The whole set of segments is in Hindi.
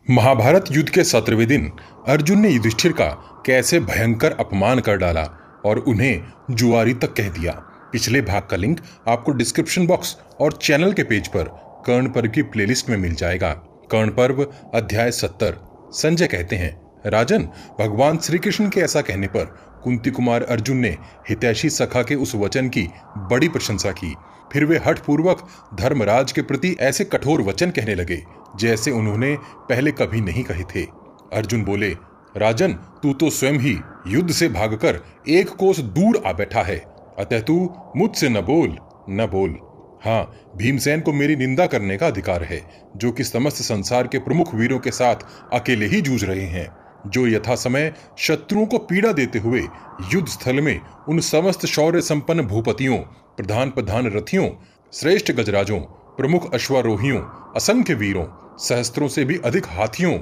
महाभारत युद्ध के 17वें दिन अर्जुन ने युधिष्ठिर का कैसे भयंकर अपमान कर डाला और उन्हें जुआरी तक कह दिया। पिछले भाग का लिंक आपको डिस्क्रिप्शन बॉक्स और चैनल के पेज पर कर्ण पर्व की प्लेलिस्ट में मिल जाएगा। कर्ण पर्व अध्याय 70। संजय कहते हैं, राजन, भगवान श्री कृष्ण के ऐसा कहने पर कुंती कुमार अर्जुन ने हितैषी सखा के उस वचन की बड़ी प्रशंसा की। फिर वे हठपूर्वक धर्मराज के प्रति ऐसे कठोर वचन कहने लगे जैसे उन्होंने पहले कभी नहीं कहे थे। अर्जुन बोले, राजन, तू तो स्वयं ही युद्ध से भागकर 1 कोस दूर आ बैठा है, अतः तू मुझसे न बोल। हाँ, भीमसेन को मेरी निंदा करने का अधिकार है, जो कि समस्त संसार के प्रमुख वीरों के साथ अकेले ही जूझ रहे हैं, जो यथा समय शत्रुओं को पीड़ा देते हुए युद्ध स्थल में उन समस्त शौर्य संपन्न भूपतियों, प्रधान रथियों, श्रेष्ठ गजराजों, प्रमुख अश्वारोहियों, असंख्य वीरों, सहस्त्रों से भी अधिक हाथियों,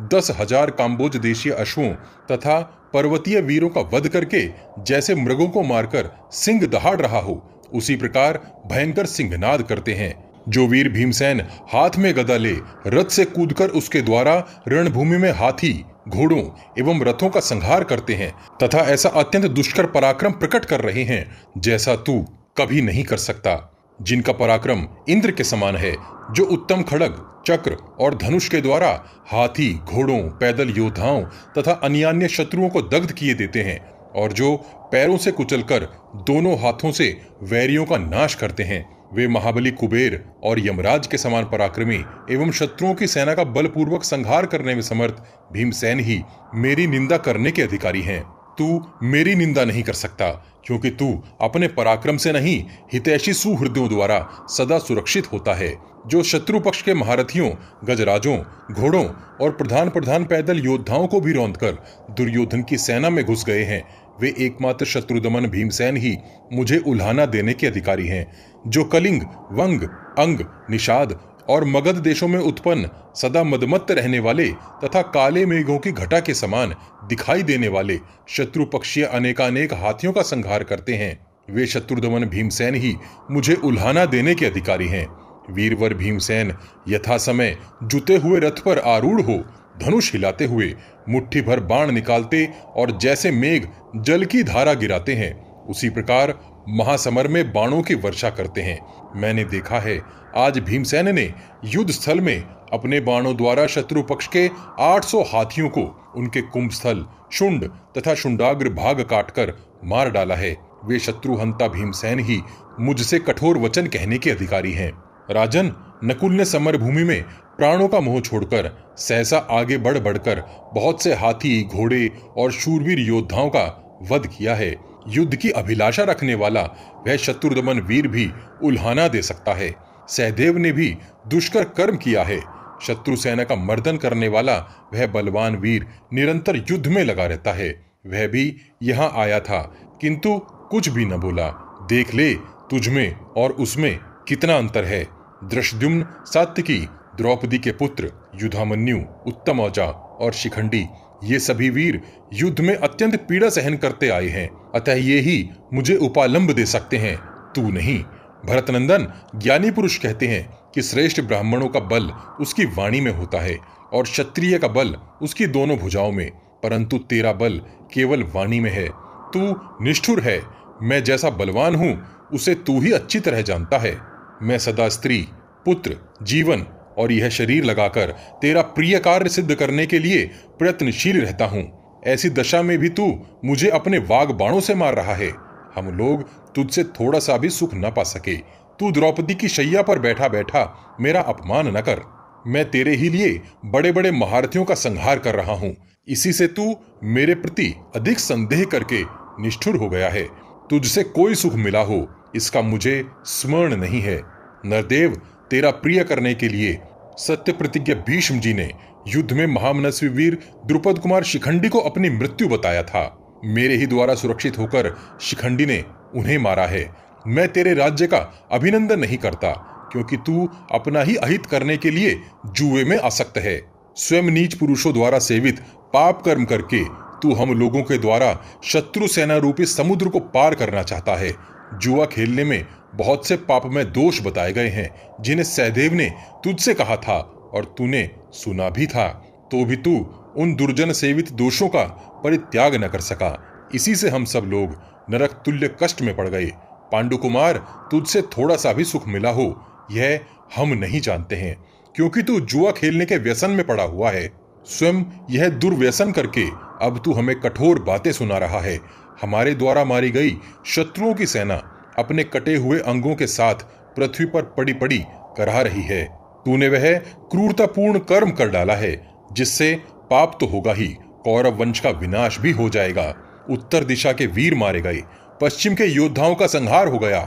10,000 काम्बोज देशीय अश्वों तथा पर्वतीय वीरों का वध करके जैसे मृगों को मारकर सिंह दहाड़ रहा हो, उसी प्रकार भयंकर सिंहनाद करते हैं। जो वीर भीमसेन हाथ में गदा ले रथ से कूदकर उसके द्वारा रणभूमि में हाथी, घोड़ों एवं रथों का संहार करते हैं तथा ऐसा अत्यंत दुष्कर पराक्रम प्रकट कर रहे हैं जैसा तू कभी नहीं कर सकता, जिनका पराक्रम इंद्र के समान है, जो उत्तम खड्ग, चक्र और धनुष के द्वारा हाथी, घोड़ों, पैदल योद्धाओं तथा अन्यान्य शत्रुओं को दग्ध किए देते हैं और जो पैरों से कुचलकर दोनों हाथों से वैरियों का नाश करते हैं। वे महाबली कुबेर और यमराज के समान पराक्रमी एवं शत्रुओं की सेना का बलपूर्वक संहार करने में समर्थ भीमसेन ही मेरी निंदा करने के अधिकारी हैं। तू मेरी निंदा नहीं कर सकता, क्योंकि तू अपने पराक्रम से नहीं, हितैषी सुहृदयों द्वारा सदा सुरक्षित होता है, जो शत्रु पक्ष के महारथियों, गजराजों, घोड़ों और प्रधान पैदल योद्धाओं को भी रौंदकर दुर्योधन की सेना में घुस गए हैं। वे एकमात्र शत्रुदमन भीमसेन ही मुझे उल्हाना देने के अधिकारी हैं, जो कलिंग, वंग, अंग, निषाद और मगध देशों में उत्पन्न सदा मदमत्त रहने वाले तथा काले मेघों की घटा के समान दिखाई देने वाले शत्रु पक्षीय अनेकानेक हाथियों का संहार करते हैं। वे शत्रुदमन भीमसेन ही मुझे उल्हाना देने के अधिकारी हैं। वीरवर भीमसेन यथा समय जुते हुए रथ पर आरूढ़ हो, धनुष हिलाते हुए, मुट्ठी भर बाण निकालते और जैसे मेघ जल की धारा गिराते हैं, उसी प्रकार महासमर में बाणों की वर्षा करते हैं। मैंने देखा है, आज भीमसेन ने युद्ध स्थल में अपने बाणों द्वारा शत्रु पक्ष के 800 हाथियों को उनके कुंभस्थल, शुंड तथा शुंडाग्र भाग काटकर मार डाला है। वे शत्रुहंता भीमसेन ही मुझसे कठोर वचन कहने के अधिकारी हैं। राजन, नकुल ने समर भूमि में प्राणों का मोह छोड़कर सहसा आगे बढ़कर बहुत से हाथी, घोड़े और शूरवीर योद्धाओं का वध किया है। युद्ध की अभिलाषा रखने वाला वह शत्रुदमन वीर भी उल्हाना दे सकता है। सहदेव ने भी दुष्कर कर्म किया है। शत्रु सेना का मर्दन करने वाला वह बलवान वीर निरंतर युद्ध में लगा रहता है। वह भी यहाँ आया था, किंतु कुछ भी न बोला। देख ले, तुझमें और उसमें कितना अंतर है। धृष्टद्युम्न, सात्यकी, द्रौपदी के पुत्र युधामन्यु, उत्तमौजा और शिखंडी, ये सभी वीर युद्ध में अत्यंत पीड़ा सहन करते आए हैं, अतः ये ही मुझे उपालंब दे सकते हैं, तू नहीं। भरतनंदन, ज्ञानी पुरुष कहते हैं कि श्रेष्ठ ब्राह्मणों का बल उसकी वाणी में होता है और क्षत्रिय का बल उसकी दोनों भुजाओं में, परंतु तेरा बल केवल वाणी में है। तू निष्ठुर है। मैं जैसा बलवान हूं उसे तू ही अच्छी तरह जानता है। मैं सदा स्त्री, पुत्र, जीवन और यह शरीर लगाकर तेरा प्रिय कार्य सिद्ध करने के लिए प्रयत्नशील रहता हूं। ऐसी दशा में भी तू मुझे अपने वाग बाणों से मार रहा है। हम लोग तुझसे थोड़ा सा भी सुख न पा सके। तू द्रौपदी की शैया पर बैठा बैठा मेरा अपमान न कर। मैं तेरे ही लिए बड़े बड़े महारथियों का संहार कर रहा हूं। इसी से तू मेरे प्रति अधिक संदेह करके निष्ठुर हो गया है। तुझसे कोई सुख मिला हो इसका मुझे स्मरण नहीं है। नरदेव, तेरा प्रिय करने के लिए सत्य प्रतिज्ञा भीष्म जी ने युद्ध में महामनस्वी वीर द्रुपद कुमार शिखंडी को अपनी मृत्यु बताया था। मेरे ही द्वारा सुरक्षित होकर शिखंडी ने उन्हें मारा है। मैं तेरे राज्य का अभिनंदन नहीं करता, क्योंकि तू अपना ही अहित करने के लिए जुए में आसक्त है। स्वयं नीच पुरुषों द्वारा सेवित पाप कर्म करके तू हम लोगों के द्वारा शत्रु सेना रूपी समुद्र को पार करना चाहता है। जुआ खेलने में बहुत से पापमय दोष बताए गए हैं, जिन्हें सहदेव ने तुझसे कहा था और तूने सुना भी था। तो भी तू उन दुर्जन सेवित दोषों का परित्याग न कर सका। इसी से हम सब लोग नरक तुल्य कष्ट में पड़ गए। पांडु कुमार, तुझसे थोड़ा सा भी सुख मिला हो यह हम नहीं जानते हैं, क्योंकि तू जुआ खेलने के व्यसन में पड़ा हुआ है। स्वयं यह दुर्व्यसन करके अब तू हमें कठोर बातें सुना रहा है। हमारे द्वारा मारी गई शत्रुओं की सेना अपने कटे हुए अंगों के साथ पृथ्वी पर पड़ी पड़ी करहा रही है। तूने वह क्रूरतापूर्ण कर्म कर डाला है जिससे पाप तो होगा ही, कौरव वंश का विनाश भी हो जाएगा। उत्तर दिशा के वीर मारे गए, पश्चिम के योद्धाओं का संहार हो गया,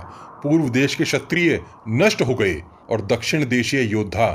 पूर्व देश के क्षत्रिय नष्ट हो गए और दक्षिण देशीय योद्धा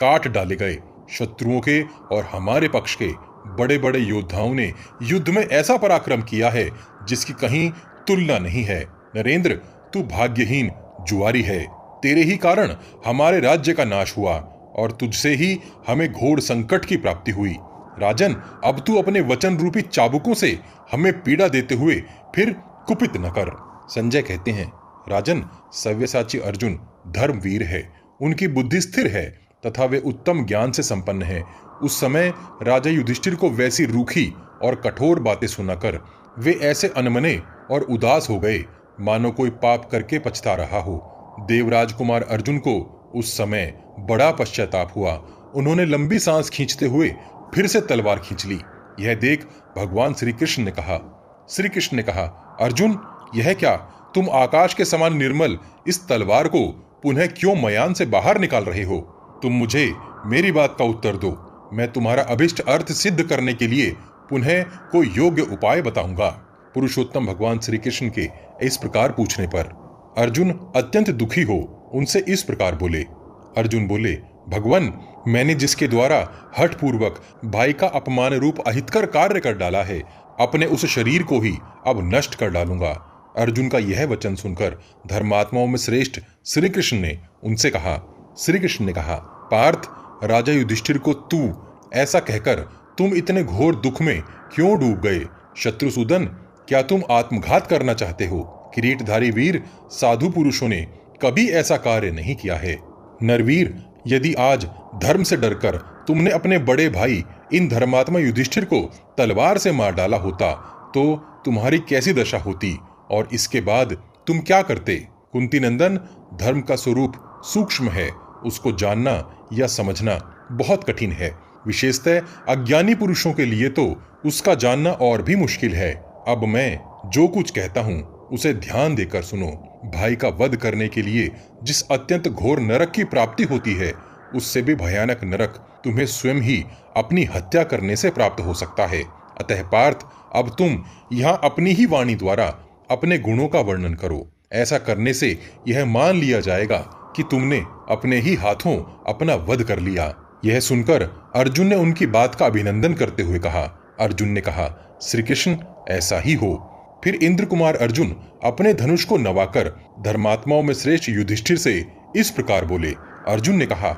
काट डाले गए। शत्रुओं के और हमारे पक्ष के बड़े बड़े योद्धाओं ने युद्ध में ऐसा पराक्रम किया है जिसकी कहीं तुलना नहीं है। नरेंद्र, तू भाग्यहीन जुआरी है। तेरे ही कारण हमारे राज्य का नाश हुआ और तुझसे ही हमें घोर संकट की प्राप्ति हुई। राजन, अब तू अपने वचन रूपी चाबुकों से हमें पीड़ा देते हुए फिर कुपित न कर। संजय कहते हैं, राजन, सव्यसाची अर्जुन धर्मवीर है, उनकी बुद्धि स्थिर है तथा वे उत्तम ज्ञान से संपन्न है। उस समय राजा युधिष्ठिर को वैसी रूखी और कठोर बातें सुनाकर वे ऐसे अनमने और उदास हो गए मानो कोई पाप करके पछता रहा हो। देवराज कुमार अर्जुन को उस समय बड़ा पश्चाताप हुआ। उन्होंने लंबी सांस खींचते हुए फिर से तलवार खींच ली। यह देख भगवान श्री कृष्ण ने कहा, अर्जुन, यह क्या, तुम आकाश के समान निर्मल इस तलवार को पुनः क्यों मयान से बाहर निकाल रहे हो? तुम मुझे मेरी बात का उत्तर दो। मैं तुम्हारा अभिष्ट अर्थ सिद्ध करने के लिए पुनः कोई योग्य उपाय बताऊंगा। पुरुषोत्तम भगवान श्री कृष्ण के इस प्रकार पूछने पर अर्जुन अत्यंत दुखी हो उनसे इस प्रकार बोले। अर्जुन बोले, भगवान, मैंने जिसके द्वारा हठपूर्वक भाई का अपमान रूप अहितकर कार्य कर डाला है, अपने उस शरीर को ही अब नष्ट कर डालूंगा। अर्जुन का यह वचन सुनकर धर्मात्माओं में श्रेष्ठ श्री कृष्ण ने उनसे कहा। श्री कृष्ण ने कहा, पार्थ, राजा युधिष्ठिर को तू ऐसा कहकर तुम इतने घोर दुख में क्यों डूब गए? शत्रुसूदन, क्या तुम आत्मघात करना चाहते हो? किरीटधारी वीर, साधु पुरुषों ने कभी ऐसा कार्य नहीं किया है। नरवीर, यदि आज धर्म से डरकर तुमने अपने बड़े भाई इन धर्मात्मा युधिष्ठिर को तलवार से मार डाला होता तो तुम्हारी कैसी दशा होती और इसके बाद तुम क्या करते? कुंती नंदन, धर्म का स्वरूप सूक्ष्म है, उसको जानना या समझना बहुत कठिन है। विशेषतः अज्ञानी पुरुषों के लिए तो उसका जानना और भी मुश्किल है। अब मैं जो कुछ कहता हूँ उसे ध्यान देकर सुनो। भाई का वध करने के लिए जिस अत्यंत घोर नरक की प्राप्ति होती है, उससे भी भयानक नरक तुम्हें स्वयं ही अपनी हत्या करने से प्राप्त हो सकता है। अतः पार्थ, अब तुम यहाँ अपनी ही वाणी द्वारा अपने गुणों का वर्णन करो। ऐसा करने से यह मान लिया जाएगा कि तुमने अपने ही हाथों अपना वध कर लिया। यह सुनकर अर्जुन ने उनकी बात का अभिनंदन करते हुए कहा। अर्जुन ने कहा, श्री कृष्ण, ऐसा ही हो। फिर इंद्र कुमार अर्जुन अपने धनुष को नवाकर धर्मात्माओं में श्रेष्ठ युधिष्ठिर से इस प्रकार बोले। अर्जुन ने कहा,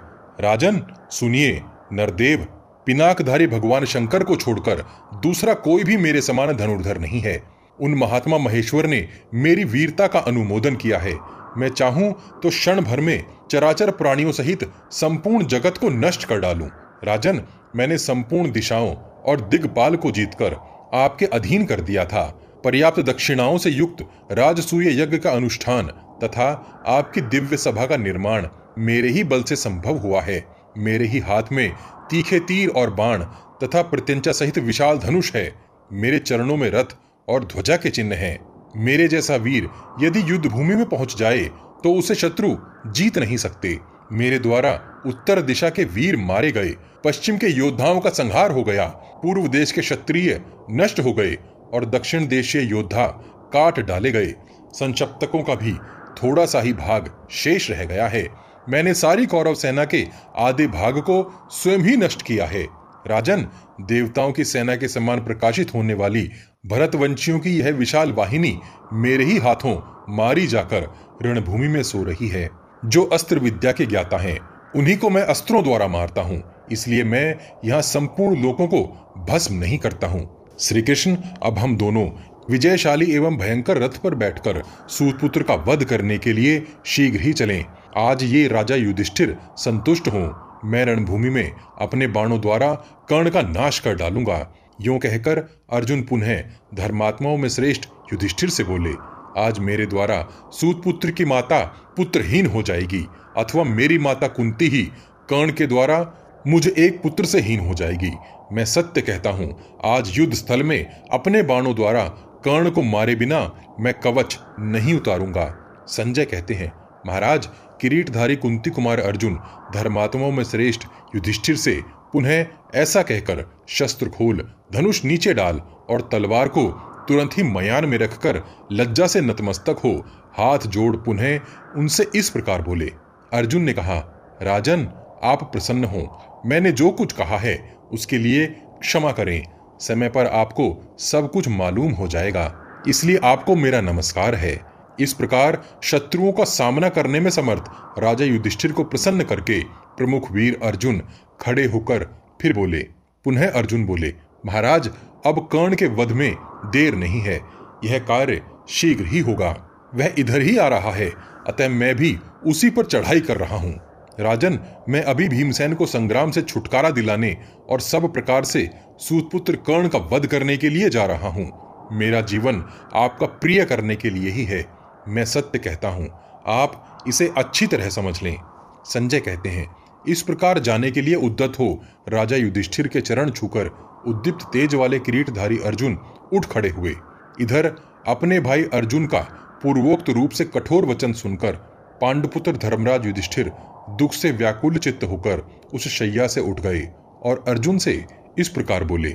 राजन सुनिए, नरदेव, पिनाकधारी भगवान शंकर को छोड़कर दूसरा कोई भी मेरे समान धनुर्धर नहीं है। उन महात्मा महेश्वर ने मेरी वीरता का अनुमोदन किया है। मैं चाहूं तो क्षण भर में चराचर प्राणियों सहित संपूर्ण जगत को नष्ट कर डालूं। राजन, मैंने संपूर्ण दिशाओं और दिग्पाल को जीतकर आपके अधीन कर दिया था। पर्याप्त दक्षिणाओं से युक्त राजसूय यज्ञ का अनुष्ठान तथा आपकी दिव्य सभा का निर्माण मेरे ही बल से संभव हुआ है। मेरे ही हाथ में तीखे तीर और बाण तथा प्रत्यंचा सहित विशाल धनुष है। मेरे चरणों में रथ और ध्वजा के चिन्ह हैं। मेरे जैसा वीर यदि युद्ध भूमि में पहुंच जाए तो उसे शत्रु जीत नहीं सकते। मेरे द्वारा उत्तर दिशा के वीर मारे गए, पश्चिम के योद्धाओं का संहार हो गया, पूर्व देश के क्षत्रिय नष्ट हो गए और दक्षिण देशीय योद्धा काट डाले गए। संक्षप्तकों का भी थोड़ा सा ही भाग शेष रह गया है। मैंने सारी कौरव सेना के आधे भाग को स्वयं ही नष्ट किया है। राजन, देवताओं की सेना के समान प्रकाशित होने वाली भरतवंशियों की यह विशाल वाहिनी मेरे ही हाथों मारी जाकर रणभूमि में सो रही है। जो अस्त्र विद्या के ज्ञाता हैं, उन्हीं को मैं अस्त्रों द्वारा मारता हूँ, इसलिए मैं यहाँ संपूर्ण लोगों को भस्म नहीं करता हूँ। श्री कृष्ण, अब हम दोनों विजयशाली एवं भयंकर रथ पर बैठकर सूतपुत्र का वध करने के लिए शीघ्र ही चलें। आज ये राजा युधिष्ठिर संतुष्ट हों मैं रणभूमि में अपने बाणों द्वारा कर्ण का नाश कर डालूंगा। यूं कहकर अर्जुन पुनः धर्मात्माओं में श्रेष्ठ युधिष्ठिर से बोले, आज मेरे द्वारा सूत पुत्र की माता पुत्रहीन हो जाएगी, अथवा मेरी माता कुंती ही कर्ण के द्वारा मुझ एक पुत्र से हीन हो जाएगी। मैं सत्य कहता हूं, आज युद्ध स्थल में अपने बाणों द्वारा कर्ण को मारे बिना मैं कवच नहीं उतारूंगा। संजय कहते हैं, महाराज, किरीटधारी कुंती कुमार अर्जुन धर्मात्माओं में श्रेष्ठ युधिष्ठिर से पुनः ऐसा कहकर शस्त्र खोल, धनुष नीचे डाल और तलवार को तुरंत ही मयान में रखकर लज्जा से नतमस्तक हो हाथ जोड़ पुनः उनसे इस प्रकार बोले। अर्जुन ने कहा, राजन, आप प्रसन्न हो, मैंने जो कुछ कहा है उसके लिए क्षमा करें। समय पर आपको सब कुछ मालूम हो जाएगा, इसलिए आपको मेरा नमस्कार है। इस प्रकार शत्रुओं का सामना करने में समर्थ राजा युधिष्ठिर को प्रसन्न करके प्रमुख वीर अर्जुन खड़े होकर फिर बोले। पुनः अर्जुन बोले, महाराज, अब कर्ण के वध में देर नहीं है, यह कार्य शीघ्र ही होगा। वह इधर ही आ रहा है, अतः मैं भी उसी पर चढ़ाई कर रहा हूं। राजन, मैं अभी भीमसेन को संग्राम से छुटकारा दिलाने और सब प्रकार से सूतपुत्र कर्ण का वध करने के लिए जा रहा हूं। मेरा जीवन आपका प्रिय करने के लिए ही है। मैं सत्य कहता हूं, आप इसे अच्छी तरह समझ लें। संजय कहते हैं, इस प्रकार जाने के लिए उद्यत हो राजा युधिष्ठिर के चरण छूकर उद्दीप्त तेज वाले किरीटधारी अर्जुन उठ खड़े हुए। इधर अपने भाई अर्जुन का पूर्वोक्त रूप से कठोर वचन सुनकर पांडुपुत्र धर्मराज युधिष्ठिर दुख से व्याकुल चित्त होकर उस शैया से उठ गए और अर्जुन से इस प्रकार बोले।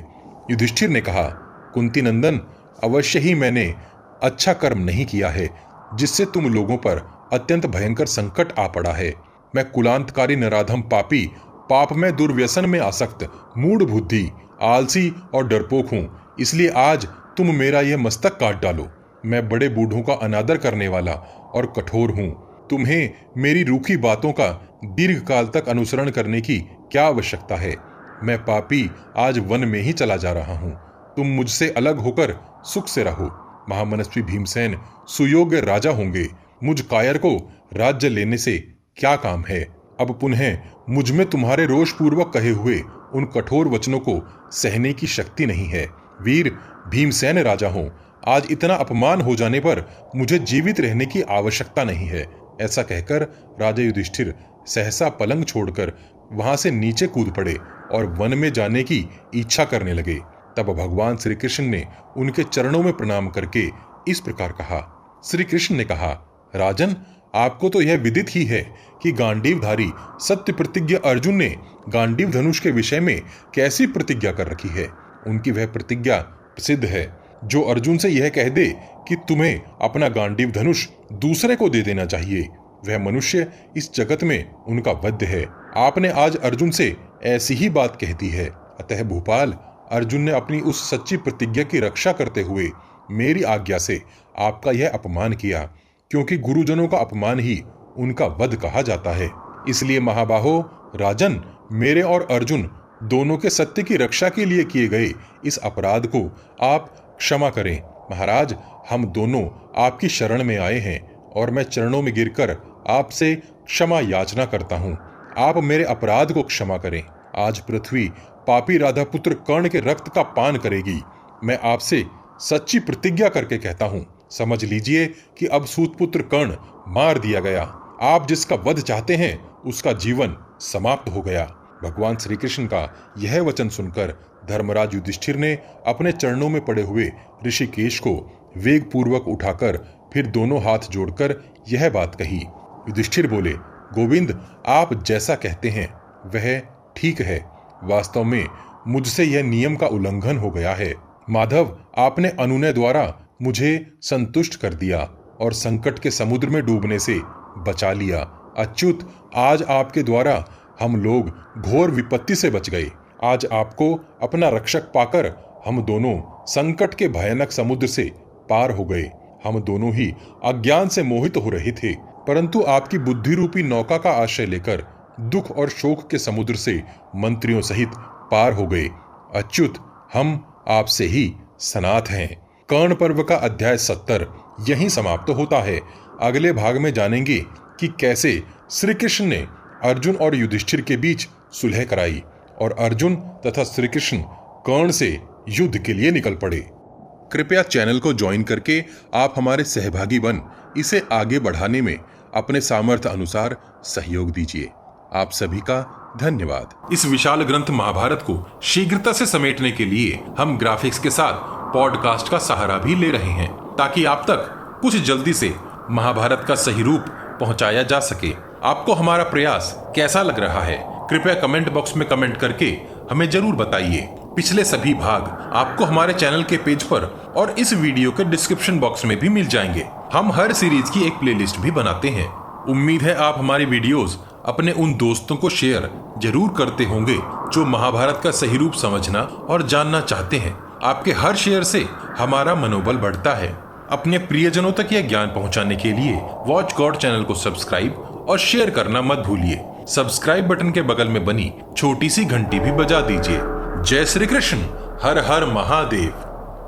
युधिष्ठिर ने कहा, कुंती नंदन, अवश्य ही मैंने अच्छा कर्म नहीं किया है, जिससे तुम लोगों पर अत्यंत भयंकर संकट आ पड़ा है। मैं कुलांतकारी नराधम पापी, पाप में दुर्व्यसन में आसक्त, मूढ़ बुद्धि, आलसी और डरपोक हूं, इसलिए आज तुम मेरा यह मस्तक काट डालो। मैं बड़े बूढ़ों का अनादर करने वाला और कठोर हूं। तुम्हें मेरी रूखी बातों का दीर्घ काल तक अनुसरण करने की क्या आवश्यकता है। मैं पापी आज वन में ही चला जा रहा हूं। तुम मुझसे अलग होकर सुख से रहो। महामनस्वी भीमसेन सुयोग्य राजा होंगे। मुझ कायर को राज्य लेने से क्या काम है। अब पुनः मुझ में तुम्हारे रोषपूर्वक कहे हुए उन कठोर वचनों को सहने की शक्ति नहीं है। वीर भीमसेन राजा हो, आज इतना अपमान हो जाने पर मुझे जीवित रहने की आवश्यकता नहीं है। ऐसा कहकर राजा युधिष्ठिर सहसा पलंग छोड़कर वहां से नीचे कूद पड़े और वन में जाने की इच्छा करने लगे। तब भगवान श्री कृष्ण ने उनके चरणों में प्रणाम करके इस प्रकार कहा। श्री कृष्ण ने कहा, राजन, आपको तो यह विदित ही है कि गांडीवधारी सत्य प्रतिज्ञा अर्जुन ने गांडीव धनुष के विषय में कैसी प्रतिज्ञा कर रखी है। उनकी वह प्रतिज्ञा प्रसिद्ध है। जो अर्जुन से यह कह दे कि तुम्हें अपना गांडीव धनुष दूसरे को दे देना चाहिए, वह मनुष्य इस जगत में उनका वध्य है। आपने आज अर्जुन से ऐसी ही बात कह दी है। अतः भूपाल, अर्जुन ने अपनी उस सच्ची प्रतिज्ञा की रक्षा करते हुए मेरी आज्ञा से आपका यह अपमान किया, क्योंकि गुरुजनों का अपमान ही उनका वध कहा जाता है। इसलिए महाबाहो राजन, मेरे और अर्जुन दोनों के सत्य की रक्षा के लिए किए गए इस अपराध को आप क्षमा करें। महाराज, हम दोनों आपकी शरण में आए हैं और मैं चरणों में गिरकर आपसे क्षमा याचना करता हूं। आप मेरे अपराध को क्षमा करें। आज पृथ्वी पापी राधा पुत्र कर्ण के रक्त का पान करेगी। मैं आपसे सच्ची प्रतिज्ञा करके कहता हूं, समझ लीजिए कि अब सूतपुत्र कर्ण मार दिया गया। आप जिसका वध चाहते हैं उसका जीवन समाप्त हो गया। भगवान श्री कृष्ण का यह वचन सुनकर धर्मराज युधिष्ठिर ने अपने चरणों में पड़े हुए ऋषिकेश को वेग पूर्वक उठाकर फिर दोनों हाथ जोड़कर यह बात कही। युधिष्ठिर बोले, गोविंद, आप जैसा कहते हैं वह ठीक है। वास्तव में मुझसे यह नियम का उल्लंघन हो गया है। माधव, आपने अनुनय द्वारा मुझे संतुष्ट कर दिया और संकट के समुद्र में डूबने से बचा लिया। अच्युत, आज आपके द्वारा हम लोग घोर विपत्ति से बच गए। आज आपको अपना रक्षक पाकर हम दोनों संकट के भयानक समुद्र से पार हो गए। हम दोनों ही अज्ञान से मोहित हो रहे थे, परंतु आपकी बुद्धि रूपी नौका का आश्रय लेकर दुख और शोक के समुद्र से मंत्रियों सहित पार हो गए। अच्युत, हम आपसे ही सनाथ हैं। कर्ण पर्व का अध्याय 70 यहीं समाप्त होता है। अगले भाग में जानेंगे कि कैसे श्री कृष्ण ने अर्जुन और युधिष्ठिर के बीच सुलह कराई और अर्जुन तथा श्री कृष्ण कर्ण से युद्ध के लिए निकल पड़े। कृपया चैनल को ज्वाइन करके आप हमारे सहभागी बन इसे आगे बढ़ाने में अपने सामर्थ्य अनुसार सहयोग दीजिए। आप सभी का धन्यवाद। इस विशाल ग्रंथ महाभारत को शीघ्रता से समेटने के लिए हम ग्राफिक्स के साथ पॉडकास्ट का सहारा भी ले रहे हैं, ताकि आप तक कुछ जल्दी से महाभारत का सही रूप पहुंचाया जा सके। आपको हमारा प्रयास कैसा लग रहा है, कृपया कमेंट बॉक्स में कमेंट करके हमें जरूर बताइए। पिछले सभी भाग आपको हमारे चैनल के पेज पर और इस वीडियो के डिस्क्रिप्शन बॉक्स में भी मिल जाएंगे। हम हर सीरीज की एक प्लेलिस्ट भी बनाते हैं। उम्मीद है आप हमारी वीडियोस अपने उन दोस्तों को शेयर जरूर करते होंगे जो महाभारत का सही रूप समझना और जानना चाहते हैं। आपके हर शेयर से हमारा मनोबल बढ़ता है। अपने प्रियजनों तक यह ज्ञान पहुंचाने के लिए वॉच गॉड चैनल को सब्सक्राइब और शेयर करना मत भूलिए। सब्सक्राइब बटन के बगल में बनी छोटी सी घंटी भी बजा दीजिए। जय श्री कृष्ण। हर हर महादेव।